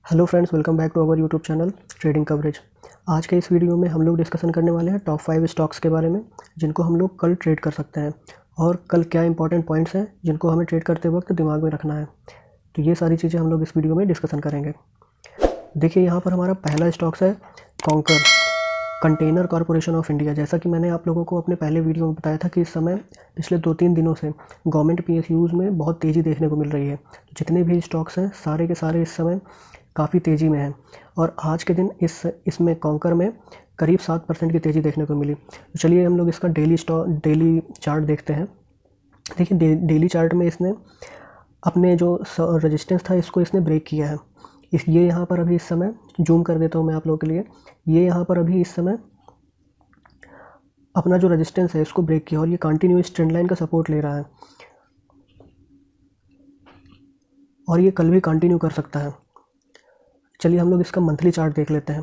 Hello friends, welcome back to our YouTube channel trading coverage. आज के इस video में हम लोग डिस्कशन करने वाले हैं टॉप 5 स्टॉक्स के बारे में जिनको हम लोग कल ट्रेड कर सकते हैं और कल क्या इंपॉर्टेंट पॉइंट्स हैं जिनको हमें ट्रेड करते वक्त दिमाग में रखना है। तो ये सारी चीज़ें हम लोग इस वीडियो में डिस्कशन करेंगे। देखिए, यहाँ पर हमारा पहला स्टॉक्स है conquer container corporation of India. जैसा कि मैंने आप लोगों को अपने पहले वीडियो में बताया था कि इस समय पिछले 2-3 दिनों से गवर्नमेंट PSUs में बहुत तेज़ी देखने को मिल रही है। तो जितने भी स्टॉक्स हैं सारे के सारे इस समय काफ़ी तेज़ी में हैं और आज के दिन इसमें कॉन्कर में करीब 7% की तेज़ी देखने को मिली। तो चलिए हम लोग इसका डेली चार्ट देखते हैं। देखिए, डेली चार्ट में इसने अपने जो रेजिस्टेंस था इसको इसने ब्रेक किया है। ये यहाँ पर अभी इस समय जूम कर देता हूँ मैं आप लोगों के लिए। ये यहाँ पर अभी इस समय अपना जो रेजिस्टेंस है इसको ब्रेक किया और ये कंटिन्यूस ट्रेंड लाइन का सपोर्ट ले रहा है और ये कल भी कंटिन्यू कर सकता है। चलिए हम लोग इसका मंथली चार्ट देख लेते हैं।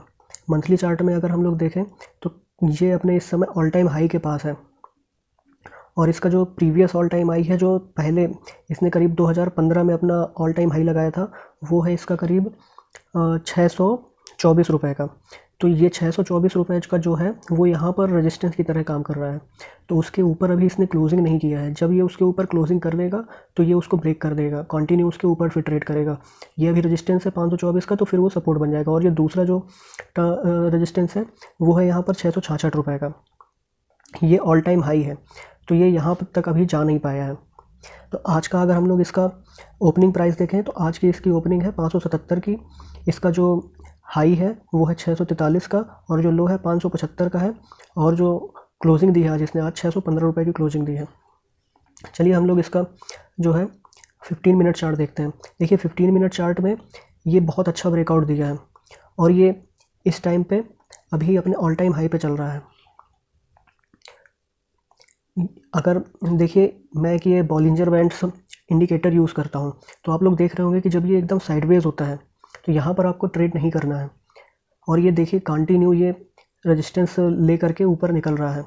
मंथली चार्ट में अगर हम लोग देखें तो ये अपने इस समय ऑल टाइम हाई के पास है और इसका जो प्रीवियस ऑल टाइम हाई है, जो पहले इसने करीब 2015 में अपना ऑल टाइम हाई लगाया था, वो है इसका करीब 624 रुपये का। तो ये 624 रुपये का जो है वो यहाँ पर रेजिस्टेंस की तरह काम कर रहा है। तो उसके ऊपर अभी इसने क्लोजिंग नहीं किया है। जब ये उसके ऊपर क्लोजिंग कर देगा तो ये उसको ब्रेक कर देगा, कंटिन्यू उसके ऊपर फिर ट्रेड करेगा। ये अभी रेजिस्टेंस है 524 का, तो फिर वो सपोर्ट बन जाएगा। और ये दूसरा जो रेजिस्टेंस है वो है यहाँ पर 666 रुपये का। ये ऑल टाइम हाई है, तो ये यहाँ तक अभी जा नहीं पाया है। तो आज का अगर हम लोग इसका ओपनिंग प्राइस देखें तो आज की इसकी ओपनिंग है 577 की। इसका जो हाई है वो है 643 का और जो लो है 575 का है और जो क्लोजिंग दी है आज इसने 615 रुपये की क्लोजिंग दी है। चलिए हम लोग इसका जो है 15 मिनट चार्ट देखते हैं। देखिए, 15 मिनट चार्ट में ये बहुत अच्छा ब्रेकआउट दिया है और ये इस टाइम पे अभी अपने ऑल टाइम हाई पे चल रहा है। अगर देखिए, मैं कि ये बॉलिंजर बैंड्स इंडिकेटर यूज़ करता हूँ, तो आप लोग देख रहे होंगे कि जब ये एकदम साइडवेज होता है तो यहाँ पर आपको ट्रेड नहीं करना है। और ये देखिए कंटिन्यू ये रेजिस्टेंस ले करके ऊपर निकल रहा है,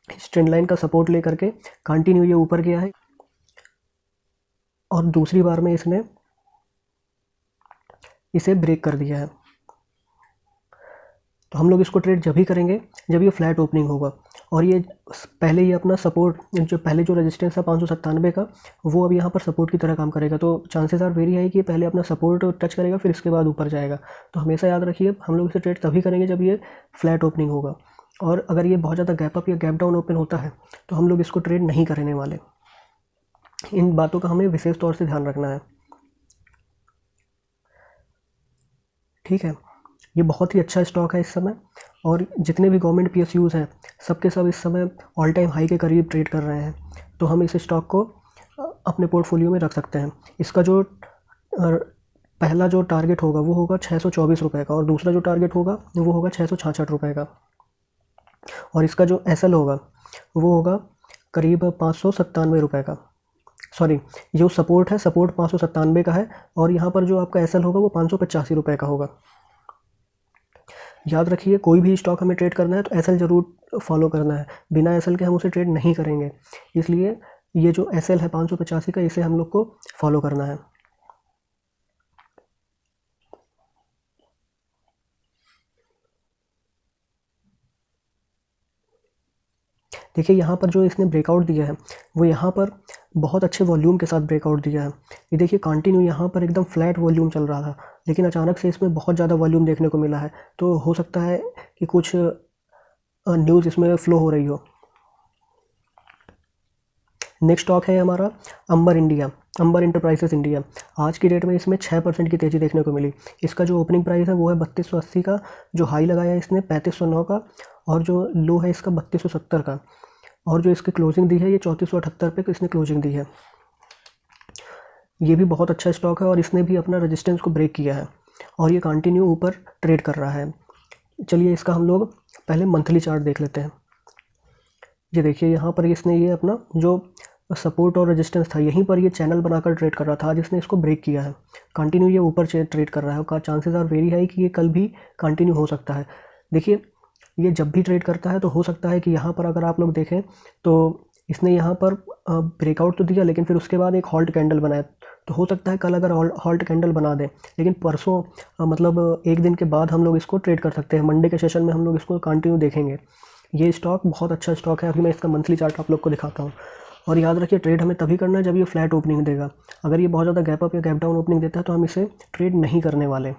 इस ट्रेंड लाइन का सपोर्ट ले करके कंटिन्यू ये ऊपर गया है और दूसरी बार में इसने इसे ब्रेक कर दिया है। तो हम लोग इसको ट्रेड जब ही करेंगे जब ये फ्लैट ओपनिंग होगा और ये पहले ही अपना सपोर्ट, जो पहले जो रेजिस्टेंस था 597 का, वो अब यहाँ पर सपोर्ट की तरह काम करेगा। तो चांसेस आर वेरी हाई कि पहले अपना सपोर्ट टच करेगा फिर इसके बाद ऊपर जाएगा। तो हमेशा याद रखिए, हम लोग इसे ट्रेड तभी करेंगे जब ये फ्लैट ओपनिंग होगा। और अगर ये बहुत ज़्यादा गैप अप या गैप डाउन ओपन होता है तो हम लोग इसको ट्रेड नहीं करने वाले। इन बातों का हमें विशेष तौर से ध्यान रखना है, ठीक है। ये बहुत ही अच्छा स्टॉक है इस समय और जितने भी गवर्नमेंट PSUs हैं सबके सब इस समय ऑल टाइम हाई के करीब ट्रेड कर रहे हैं। तो हम इस स्टॉक को अपने पोर्टफोलियो में रख सकते हैं। इसका जो पहला जो टारगेट होगा वो होगा 624 रुपये का और दूसरा जो टारगेट होगा वो होगा 666 रुपये का और इसका जो SL होगा वो होगा करीब 597 रुपये का। सॉरी, जो सपोर्ट है, सपोर्ट 597 का है और यहाँ पर जो आपका SL होगा वो 585 रुपये का होगा। याद रखिए, कोई भी स्टॉक हमें ट्रेड करना है तो SL ज़रूर फॉलो करना है। बिना SL के हम उसे ट्रेड नहीं करेंगे, इसलिए ये जो SL है 585 का, इसे हम लोग को फॉलो करना है। देखिए, यहाँ पर जो इसने ब्रेकआउट दिया है वो यहाँ पर बहुत अच्छे वॉल्यूम के साथ ब्रेकआउट दिया है। ये देखिए कंटिन्यू यहाँ पर एकदम फ्लैट वॉल्यूम चल रहा था, लेकिन अचानक से इसमें बहुत ज़्यादा वॉल्यूम देखने को मिला है। तो हो सकता है कि कुछ न्यूज़ इसमें फ्लो हो रही हो। नेक्स्ट स्टॉक है हमारा अंबर इंटरप्राइजेस इंडिया। आज की डेट में इसमें 6% की तेज़ी देखने को मिली। इसका जो ओपनिंग प्राइस है वो है 3280 का, जो हाई लगाया है इसने 3509 का और जो लो है इसका 3270 का और जो इसकी क्लोजिंग दी है ये 3478 पे इसने क्लोजिंग दी है। ये भी बहुत अच्छा स्टॉक है और इसने भी अपना रेजिस्टेंस को ब्रेक किया है और ये कंटिन्यू ऊपर ट्रेड कर रहा है। चलिए इसका हम लोग पहले मंथली चार्ट देख लेते हैं। ये देखिए, यहाँ पर इसने ये अपना जो सपोर्ट और रेजिस्टेंस था यहीं पर ये चैनल बनाकर ट्रेड कर रहा था। आज इसने इसको ब्रेक किया है, कंटिन्यू ये ऊपर ट्रेड कर रहा है और चांसेस आर वेरी हाई कि ये कल भी कंटिन्यू हो सकता है। देखिए, ये जब भी ट्रेड करता है तो हो सकता है कि यहाँ पर अगर आप लोग देखें तो इसने यहाँ पर ब्रेकआउट तो दिया, लेकिन फिर उसके बाद एक हॉल्ट कैंडल बनाया तो हो सकता है कल अगर हॉल्ट कैंडल बना दें, लेकिन परसों मतलब एक दिन के बाद हम लोग इसको ट्रेड कर सकते हैं। मंडे के सेशन में हम लोग इसको कंटिन्यू देखेंगे। ये स्टॉक बहुत अच्छा स्टॉक है। अभी मैं इसका मंथली चार्ट आप लोग को दिखाता हूँ। और याद रखिए, ट्रेड हमें तभी करना है जब ये फ्लैट ओपनिंग देगा। अगर ये बहुत ज़्यादा गैप अप या गैप डाउन ओपनिंग देता है तो हम इसे ट्रेड नहीं करने वाले।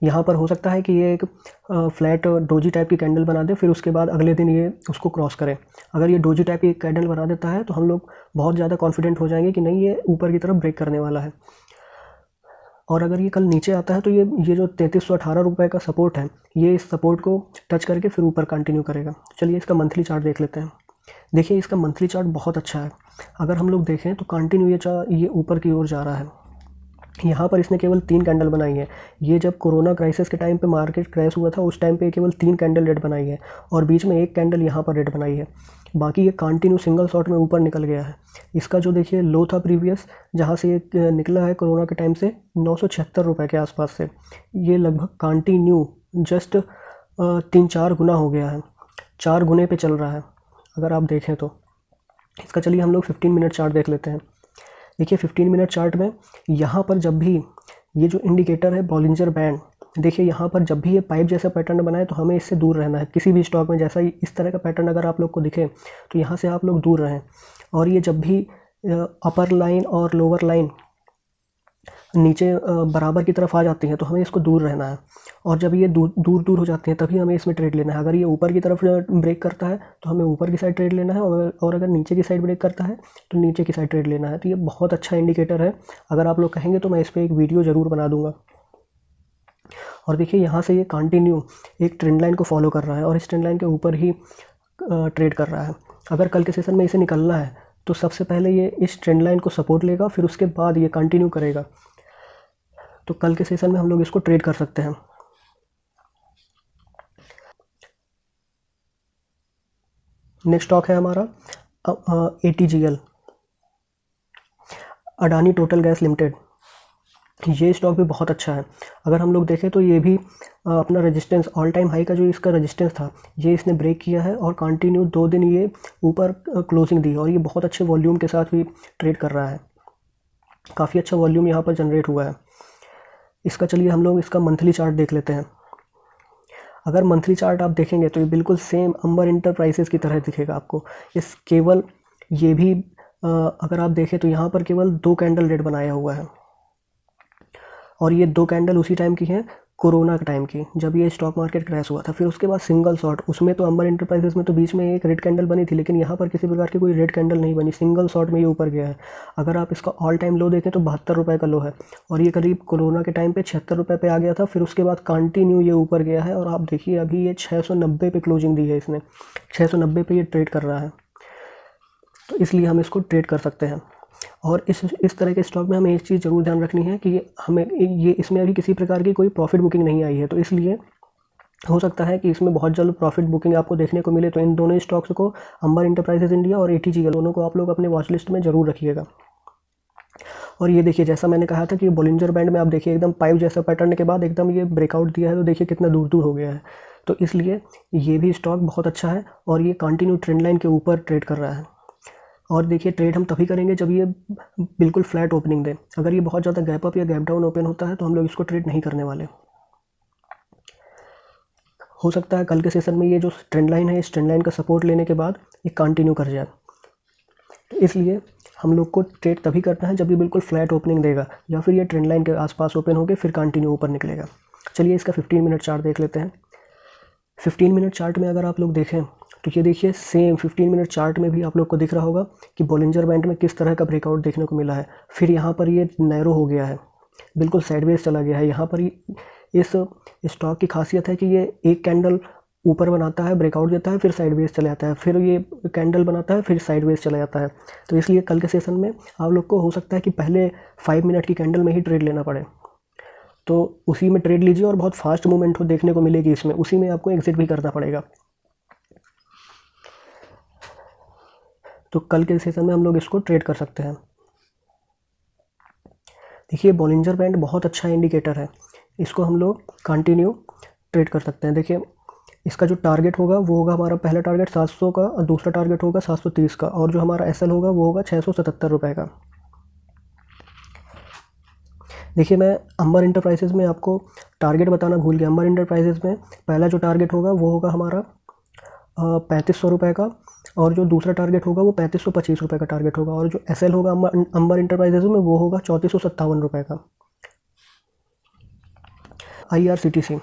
यहाँ पर हो सकता है कि ये एक फ्लैट डोजी टाइप की कैंडल बना दे, फिर उसके बाद अगले दिन ये उसको क्रॉस करे। अगर ये डोजी टाइप की कैंडल बना देता है तो हम लोग बहुत ज़्यादा कॉन्फिडेंट हो जाएंगे कि नहीं, ये ऊपर की तरफ ब्रेक करने वाला है। और अगर ये कल नीचे आता है तो ये जो 3318 रुपये का सपोर्ट है, ये इस सपोर्ट को टच करके फिर ऊपर कंटिन्यू करेगा। चलिए इसका मंथली चार्ट देख लेते हैं। देखिए इसका मंथली चार्ट बहुत अच्छा है। अगर हम लोग देखें तो कंटिन्यू ये ऊपर की ओर जा रहा है। यहाँ पर इसने केवल 3 कैंडल बनाई है। ये जब कोरोना क्राइसिस के टाइम पे मार्केट क्रैश हुआ था उस टाइम पे केवल 3 कैंडल रेड बनाई है, और बीच में एक कैंडल यहाँ पर रेड बनाई है। बाकी ये कंटिन्यू सिंगल शॉट में ऊपर निकल गया है। इसका जो देखिए लो था प्रीवियस, जहाँ से ये निकला है कोरोना के टाइम से 976 रुपये के आसपास से, ये लगभग कंटिन्यू जस्ट 3-4 गुना हो गया है। 4 गुने पे चल रहा है अगर आप देखें तो। इसका चलिए हम लोग 15 मिनट चार्ट देख लेते हैं। देखिए 15 मिनट चार्ट में यहाँ पर जब भी ये जो इंडिकेटर है बॉलिंजर बैंड, देखिए यहाँ पर जब भी ये पाइप जैसा पैटर्न बनाए तो हमें इससे दूर रहना है। किसी भी स्टॉक में जैसा इस तरह का पैटर्न अगर आप लोग को दिखे तो यहाँ से आप लोग दूर रहें। और ये जब भी अपर लाइन और लोअर लाइन नीचे बराबर की तरफ आ जाती हैं तो हमें इसको दूर रहना है। और जब ये दूर हो जाती हैं तभी हमें इसमें ट्रेड लेना है। अगर ये ऊपर की तरफ ब्रेक करता है तो हमें ऊपर की साइड ट्रेड लेना है, और अगर नीचे की साइड ब्रेक करता है तो नीचे की साइड ट्रेड लेना है। तो ये बहुत अच्छा इंडिकेटर है। अगर आप लोग कहेंगे तो मैं इस पर एक वीडियो ज़रूर बना दूँगा। और देखिए यहाँ से ये कंटिन्यू एक ट्रेंड लाइन को फॉलो कर रहा है और इस ट्रेंड लाइन के ऊपर ही ट्रेड कर रहा है। अगर कल के सेशन में इसे निकलना है तो सबसे पहले ये इस ट्रेंड लाइन को सपोर्ट लेगा, फिर उसके बाद ये कंटिन्यू करेगा। तो कल के सेशन में हम लोग इसको ट्रेड कर सकते हैं। नेक्स्ट स्टॉक है हमारा ATGL, Adani total gas limited. ये स्टॉक भी बहुत अच्छा है। अगर हम लोग देखें तो ये भी अपना रेजिस्टेंस, ऑल टाइम हाई का जो इसका रेजिस्टेंस था, ये इसने ब्रेक किया है और कंटिन्यू 2 दिन ये ऊपर क्लोजिंग दी, और ये बहुत अच्छे वॉल्यूम के साथ भी ट्रेड कर रहा है। काफ़ी अच्छा वॉल्यूम यहाँ पर जनरेट हुआ है इसका। चलिए हम लोग इसका मंथली चार्ट देख लेते हैं। अगर मंथली चार्ट आप देखेंगे तो ये बिल्कुल सेम अंबर इंटरप्राइजेस की तरह दिखेगा आपको। इस केवल ये भी अगर आप देखें तो यहाँ पर केवल 2 कैंडल रेड बनाया हुआ है, और ये 2 कैंडल उसी टाइम की हैं कोरोना के टाइम की, जब ये स्टॉक मार्केट क्रैश हुआ था। फिर उसके बाद सिंगल शॉट, उसमें तो अंबर इंटरप्राइजेस में तो बीच में एक रेड कैंडल बनी थी, लेकिन यहाँ पर किसी प्रकार की कोई रेड कैंडल नहीं बनी। सिंगल शॉट में ये ऊपर गया है। अगर आप इसका ऑल टाइम लो देखें तो 72 रुपये का लो है, और ये करीब कोरोना के टाइम पे 76 रुपये पे आ गया था। फिर उसके बाद कंटिन्यू ये ऊपर गया है, और आप देखिए अभी ये 690 पे क्लोजिंग दी है इसने। 690 पे ये ट्रेड कर रहा है, तो इसलिए हम इसको ट्रेड कर सकते हैं। और इस तरह के स्टॉक में हमें एक चीज़ ज़रूर ध्यान रखनी है कि हमें ये इसमें अभी किसी प्रकार की कोई प्रॉफिट बुकिंग नहीं आई है, तो इसलिए हो सकता है कि इसमें बहुत जल्द प्रॉफिट बुकिंग आपको देखने को मिले। तो इन दोनों स्टॉक्स को, अंबर इंटरप्राइजेज इंडिया और ATGL, दोनों को आप लोग अपने वॉच लिस्ट में ज़रूर रखिएगा। और ये देखिए, जैसा मैंने कहा था कि बॉलिंजर बैंड में आप देखिए एकदम पाइप जैसा पैटर्न के बाद एकदम ये ब्रेकआउट दिया है, तो देखिए कितना दूर हो गया है। तो इसलिए ये भी स्टॉक बहुत अच्छा है, और ये कंटिन्यू ट्रेंड लाइन के ऊपर ट्रेड कर रहा है। और देखिए ट्रेड हम तभी करेंगे जब ये बिल्कुल फ्लैट ओपनिंग दे। अगर ये बहुत ज़्यादा गैप अप या गैप डाउन ओपन होता है तो हम लोग इसको ट्रेड नहीं करने वाले। हो सकता है कल के सेशन में ये जो ट्रेंड लाइन है, इस ट्रेंड लाइन का सपोर्ट लेने के बाद ये कंटिन्यू कर जाए। तो इसलिए हम लोग को ट्रेड तभी करना है जब ये बिल्कुल फ्लैट ओपनिंग देगा, या फिर ये ट्रेंड लाइन के आसपास ओपन होकर फिर कंटिन्यू ऊपर निकलेगा। चलिए इसका 15 मिनट चार्ट देख लेते हैं। 15 मिनट चार्ट में अगर आप लोग देखें तो ये देखिए सेम 15 मिनट चार्ट में भी आप लोग को दिख रहा होगा कि बॉलिंजर बैंड में किस तरह का ब्रेकआउट देखने को मिला है। फिर यहाँ पर ये नैरो हो गया है, बिल्कुल साइडवेज चला गया है। यहाँ पर इस स्टॉक की खासियत है कि ये एक कैंडल ऊपर बनाता है, ब्रेकआउट देता है, फिर साइडवेज चला जाता है, फिर ये कैंडल बनाता है, फिर साइडवेज चला जाता है। तो इसलिए कल के सेशन में आप लोग को हो सकता है कि पहले 5 मिनट की कैंडल में ही ट्रेड लेना पड़े, तो उसी में ट्रेड लीजिए और बहुत फास्ट मूवमेंट हो देखने को मिलेगी इसमें, उसी में आपको एग्जिट भी करना पड़ेगा। तो कल के सेशन में हम लोग इसको ट्रेड कर सकते हैं। देखिए बॉलिंजर बैंड बहुत अच्छा इंडिकेटर है, इसको हम लोग कंटिन्यू ट्रेड कर सकते हैं। देखिए इसका जो टारगेट होगा वो होगा हमारा पहला टारगेट 700 का, और दूसरा टारगेट होगा 730 का, और जो हमारा SL होगा वो होगा 677 रुपये का। देखिए मैं अंबर इंटरप्राइजेज़ में आपको टारगेट बताना भूल गया। अंबर इंटरप्राइजेज़ में पहला जो टारगेट होगा वो होगा हमारा 3500 रुपये का, और जो दूसरा टारगेट होगा वो 3525 रुपये का टारगेट होगा, और जो एसएल होगा अंबर इंटरप्राइजेज़ में वो होगा 3457 रुपये का। IRCTC,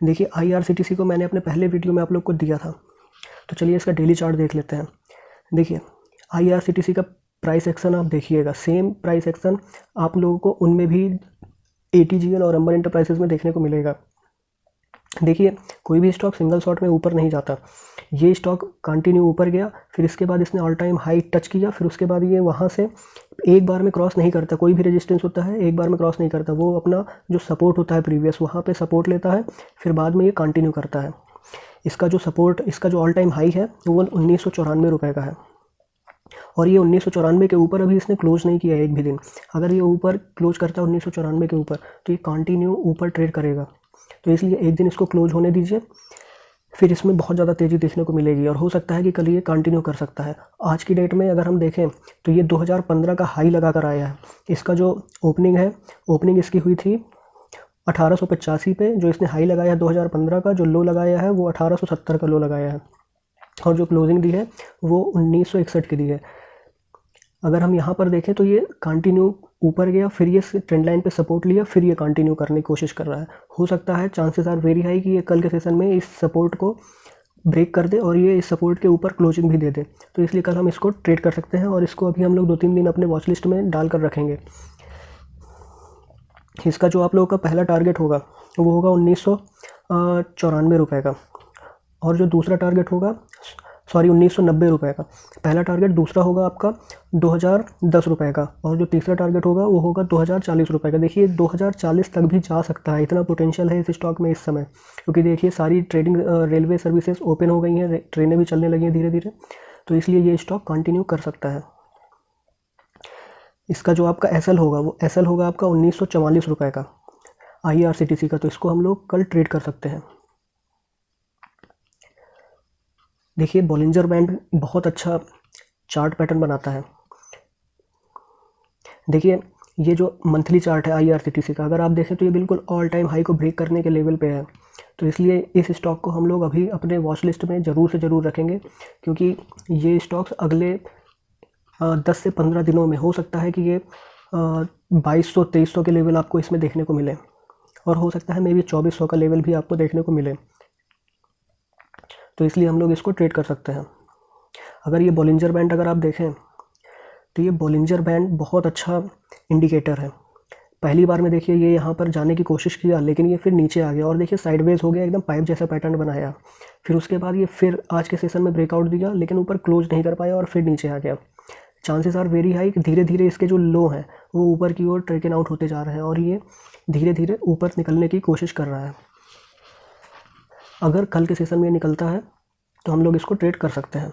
देखिए IRCTC को मैंने अपने पहले वीडियो में आप लोग को दिया था, तो चलिए इसका डेली चार्ट देख लेते हैं। देखिए IRCTC का प्राइस एक्शन आप देखिएगा, सेम प्राइस एक्शन आप लोगों को उनमें भी ATGL और अंबर इंटरप्राइजेज़ में देखने को मिलेगा। देखिए कोई भी स्टॉक सिंगल शॉट में ऊपर नहीं जाता। ये स्टॉक कंटिन्यू ऊपर गया, फिर इसके बाद इसने ऑल टाइम हाई टच किया, फिर उसके बाद ये वहाँ से एक बार में क्रॉस नहीं करता। कोई भी रेजिस्टेंस होता है एक बार में क्रॉस नहीं करता, वो अपना जो सपोर्ट होता है प्रीवियस वहाँ पे सपोर्ट लेता है, फिर बाद में ये कंटिन्यू करता है। इसका जो सपोर्ट, इसका जो ऑल टाइम हाई है वो 1994 रुपये का है, और ये 1994 के ऊपर अभी इसने क्लोज नहीं किया एक भी दिन। अगर ये ऊपर क्लोज करता है 1994 के ऊपर तो ये कंटिन्यू ऊपर ट्रेड करेगा, तो इसलिए एक दिन इसको क्लोज होने दीजिए, फिर इसमें बहुत ज़्यादा तेज़ी देखने को मिलेगी, और हो सकता है कि कल ये कंटिन्यू कर सकता है। आज की डेट में अगर हम देखें तो ये 2015 का हाई लगा कर आया है। इसका जो ओपनिंग है, ओपनिंग इसकी हुई थी 1885 पे, जो इसने हाई लगाया है 2015 का, जो लो लगाया है वो 1870 का लो लगाया है, और जो क्लोजिंग दी है वो 1961 की दी है। अगर हम यहाँ पर देखें तो ये कंटिन्यू ऊपर गया, फिर ये ट्रेंड लाइन पे सपोर्ट लिया, फिर ये कंटिन्यू करने की कोशिश कर रहा है। हो सकता है, चांसेस आर वेरी हाई कि ये कल के सेशन में इस सपोर्ट को ब्रेक कर दे और ये इस सपोर्ट के ऊपर क्लोजिंग भी दे दे, तो इसलिए कल हम इसको ट्रेड कर सकते हैं, और इसको अभी हम लोग 2-3 दिन अपने वॉच लिस्ट में डाल कर रखेंगे। इसका जो आप लोगों का पहला टारगेट होगा वो होगा 1994 रुपये का, और जो दूसरा टारगेट होगा 1990 रुपये का पहला टारगेट, दूसरा होगा आपका 2010 रुपये का, और जो तीसरा टारगेट होगा वो होगा 2040 रुपये का। देखिए 2040 तक भी जा सकता है, इतना पोटेंशियल है इस स्टॉक में इस समय, क्योंकि देखिए सारी ट्रेडिंग रेलवे सर्विसेज ओपन हो गई हैं, ट्रेनें भी चलने लगी हैं धीरे धीरे, तो इसलिए ये स्टॉक कंटिन्यू कर सकता है। इसका जो आपका एसएल होगा वो एसएल होगा आपका 1944 रुपये का IRCTC का, तो इसको हम लोग कल ट्रेड कर सकते हैं। देखिए बॉलिंजर बैंड बहुत अच्छा चार्ट पैटर्न बनाता है। देखिए ये जो मंथली चार्ट है IRCTC का, अगर आप देखें तो ये बिल्कुल ऑल टाइम हाई को ब्रेक करने के लेवल पे है, तो इसलिए इस स्टॉक को हम लोग अभी अपने वॉच लिस्ट में ज़रूर से ज़रूर रखेंगे, क्योंकि ये स्टॉक्स अगले 10 से 15 दिनों में हो सकता है कि ये 2200-2300 के लेवल आपको इसमें देखने को मिले, और हो सकता है मे भी 2400 का लेवल भी आपको देखने को मिले, तो इसलिए हम लोग इसको ट्रेड कर सकते हैं। अगर ये बॉलिंजर बैंड अगर आप देखें तो ये बॉलिंजर बैंड बहुत अच्छा इंडिकेटर है। पहली बार में देखिए ये यहाँ पर जाने की कोशिश किया, लेकिन ये फिर नीचे आ गया, और देखिए साइडवेज हो गया, एकदम पाइप जैसा पैटर्न बनाया। फिर उसके बाद ये फिर आज के सेशन में ब्रेकआउट दिया, लेकिन ऊपर क्लोज नहीं कर पाया और फिर नीचे आ गया। चांसेस आर वेरी हाई कि धीरे धीरे इसके जो लो हैं वो ऊपर की ओर ट्रेकन आउट होते जा रहे हैं, और ये धीरे धीरे ऊपर निकलने की कोशिश कर रहा है। अगर कल के सेशन में निकलता है तो हम लोग इसको ट्रेड कर सकते हैं।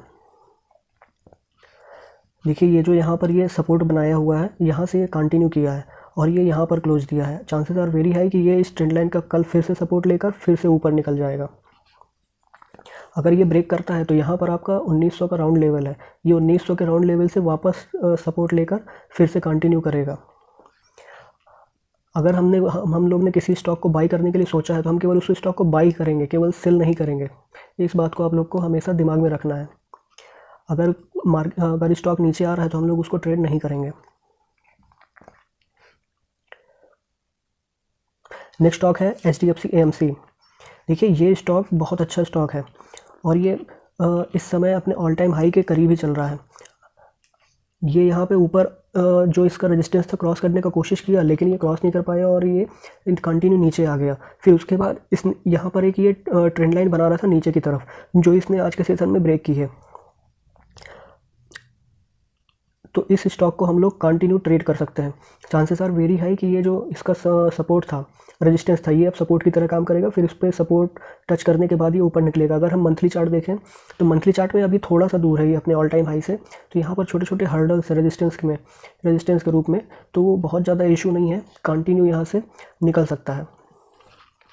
देखिए ये जो यहाँ पर ये सपोर्ट बनाया हुआ है, यहाँ से ये कंटिन्यू किया है और ये यहाँ पर क्लोज दिया है। चांसेस आर वेरी हाई कि ये इस ट्रेंड लाइन का कल फिर से सपोर्ट लेकर फिर से ऊपर निकल जाएगा। अगर ये ब्रेक करता है तो यहाँ पर आपका 1900 का राउंड लेवल है, ये 1900 के राउंड लेवल से वापस सपोर्ट लेकर फिर से कंटिन्यू करेगा। अगर हम लोग ने किसी स्टॉक को बाई करने के लिए सोचा है तो हम केवल उस स्टॉक को बाई करेंगे, केवल सेल नहीं करेंगे। इस बात को आप लोग को हमेशा दिमाग में रखना है। अगर स्टॉक नीचे आ रहा है तो हम लोग उसको ट्रेड नहीं करेंगे। नेक्स्ट स्टॉक है HDFC AMC। देखिए ये स्टॉक बहुत अच्छा स्टॉक है और ये इस समय अपने ऑल टाइम हाई के करीब ही चल रहा है। ये यहाँ पे ऊपर जो इसका रेजिस्टेंस था क्रॉस करने का कोशिश किया, लेकिन ये क्रॉस नहीं कर पाया और ये कंटिन्यू नीचे आ गया। फिर उसके बाद इस यहाँ पर एक ये ट्रेंड लाइन बना रहा था नीचे की तरफ, जो इसने आज के सेशन में ब्रेक की है। तो इस स्टॉक को हम लोग कंटिन्यू ट्रेड कर सकते हैं। चांसेस आर वेरी हाई कि ये जो इसका सपोर्ट था, रेजिस्टेंस था, ये अब सपोर्ट की तरह काम करेगा। फिर उस पर सपोर्ट टच करने के बाद ये ऊपर निकलेगा। अगर हम मंथली चार्ट देखें तो मंथली चार्ट में अभी थोड़ा सा दूर है ये अपने ऑल टाइम हाई से, तो यहाँ पर छोटे छोटे हर्डल्स रेजिस्टेंस के रूप में, तो वो बहुत ज़्यादा इशू नहीं है, कंटिन्यू यहाँ से निकल सकता है।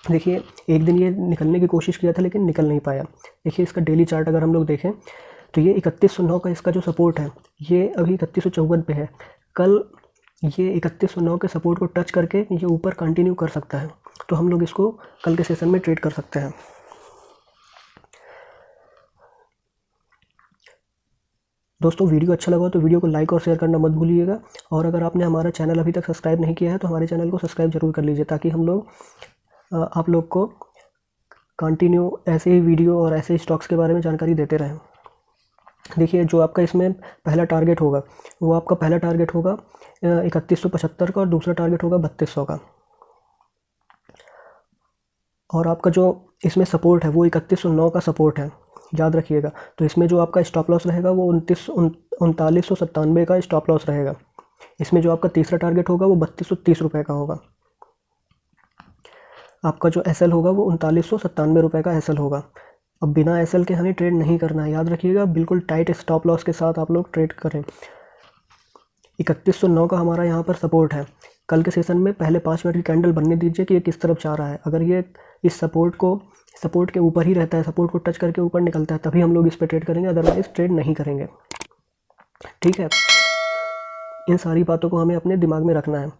देखिए एक दिन ये निकलने की कोशिश किया था लेकिन निकल नहीं पाया। देखिए इसका डेली चार्ट अगर हम लोग देखें तो ये 3109 का इसका जो सपोर्ट है ये अभी 3154 पे है। कल ये 3109 के सपोर्ट को टच करके ये ऊपर कंटिन्यू कर सकता है। तो हम लोग इसको कल के सेशन में ट्रेड कर सकते हैं। दोस्तों वीडियो अच्छा लगा तो वीडियो को लाइक और शेयर करना मत भूलिएगा, और अगर आपने हमारा चैनल अभी तक सब्सक्राइब नहीं किया है तो हमारे चैनल को सब्सक्राइब जरूर कर लीजिए, ताकि हम लोग आप लोग को कंटिन्यू ऐसे ही वीडियो और ऐसे ही स्टॉक्स के बारे में जानकारी देते रहें। देखिए, जो आपका इसमें पहला टारगेट होगा वो आपका पहला टारगेट होगा 3175 का, और दूसरा टारगेट होगा 3200 का। और आपका जो इसमें सपोर्ट है वो 3109 का सपोर्ट है, याद रखिएगा। तो इसमें जो आपका स्टॉप लॉस रहेगा वो 3997 का स्टॉप लॉस रहेगा। इसमें जो आपका तीसरा टारगेट होगा वो 3230 रुपये का होगा। आपका जो एसएल होगा वो 3997 रुपये का एसएल होगा। अब बिना एसएल के हमें ट्रेड नहीं करना है, याद रखिएगा। बिल्कुल टाइट स्टॉप लॉस के साथ आप लोग ट्रेड करें। 3109 का हमारा यहाँ पर सपोर्ट है। कल के सेशन में पहले 5 मिनट की कैंडल बनने दीजिए कि ये किस तरफ जा रहा है। अगर ये इस सपोर्ट के ऊपर ही रहता है, सपोर्ट को टच करके ऊपर निकलता है, तभी हम लोग इस पर ट्रेड करेंगे, अदरवाइज ट्रेड नहीं करेंगे। ठीक है, इन सारी बातों को हमें अपने दिमाग में रखना है।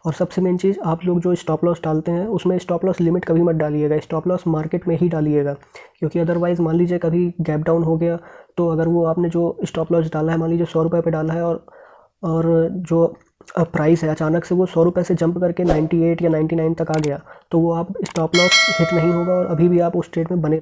और सबसे मेन चीज़, आप लोग जो स्टॉप लॉस डालते हैं उसमें स्टॉप लॉस लिमिट कभी मत डालिएगा। स्टॉप लॉस मार्केट में ही डालिएगा, क्योंकि अदरवाइज़ मान लीजिए कभी गैप डाउन हो गया तो अगर वो आपने जो स्टॉप लॉस डाला है, मान लीजिए 100 रुपये पे डाला है, और जो प्राइस है अचानक से वो 100 रुपये से जंप करके 98 या 99 तक आ गया, तो वो आप स्टॉप लॉस हिट नहीं होगा और अभी भी आप उस ट्रेड में बने